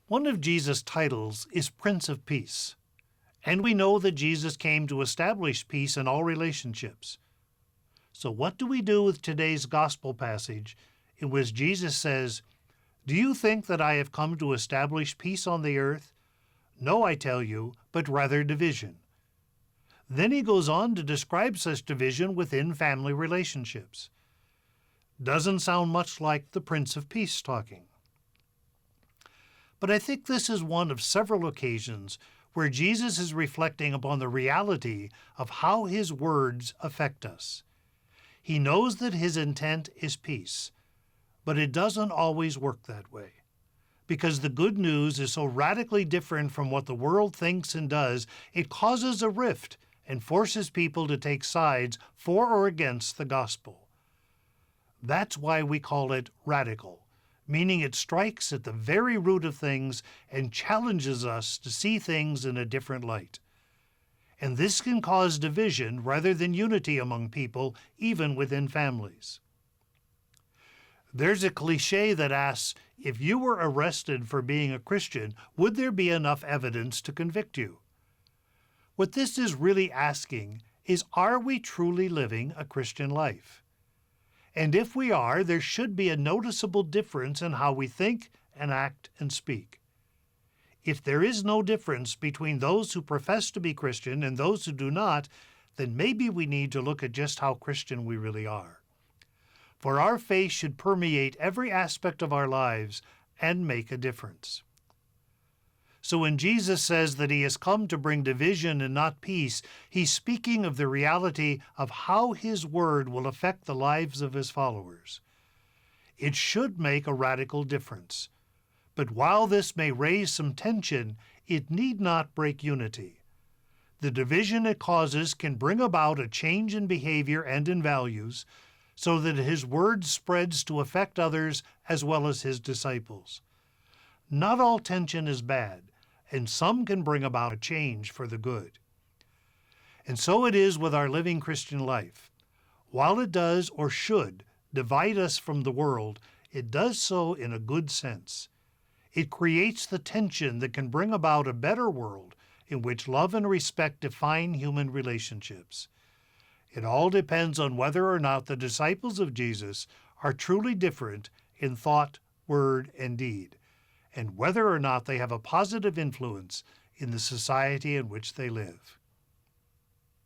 One of Jesus' titles is Prince of Peace, and we know that Jesus came to establish peace in all relationships. So what do we do with today's gospel passage in which Jesus says, "Do you think that I have come to establish peace on the earth? No, I tell you, but rather division." Then he goes on to describe such division within family relationships. Doesn't sound much like the Prince of Peace talking. But I think this is one of several occasions where Jesus is reflecting upon the reality of how his words affect us. He knows that his intent is peace, but it doesn't always work that way, because the good news is so radically different from what the world thinks and does, it causes a rift and forces people to take sides for or against the gospel. That's why we call it radical, meaning it strikes at the very root of things and challenges us to see things in a different light. And this can cause division rather than unity among people, even within families. There's a cliche that asks, if you were arrested for being a Christian, would there be enough evidence to convict you? What this is really asking is, are we truly living a Christian life? And if we are, there should be a noticeable difference in how we think and act and speak. If there is no difference between those who profess to be Christian and those who do not, then maybe we need to look at just how Christian we really are. For our faith should permeate every aspect of our lives and make a difference. So when Jesus says that he has come to bring division and not peace, he's speaking of the reality of how his word will affect the lives of his followers. It should make a radical difference. But while this may raise some tension, it need not break unity. The division it causes can bring about a change in behavior and in values, so that his word spreads to affect others as well as his disciples. Not all tension is bad, and some can bring about a change for the good. And so it is with our living Christian life. While it does, or should, divide us from the world, it does so in a good sense. It creates the tension that can bring about a better world in which love and respect define human relationships. It all depends on whether or not the disciples of Jesus are truly different in thought, word, and deed, and whether or not they have a positive influence in the society in which they live.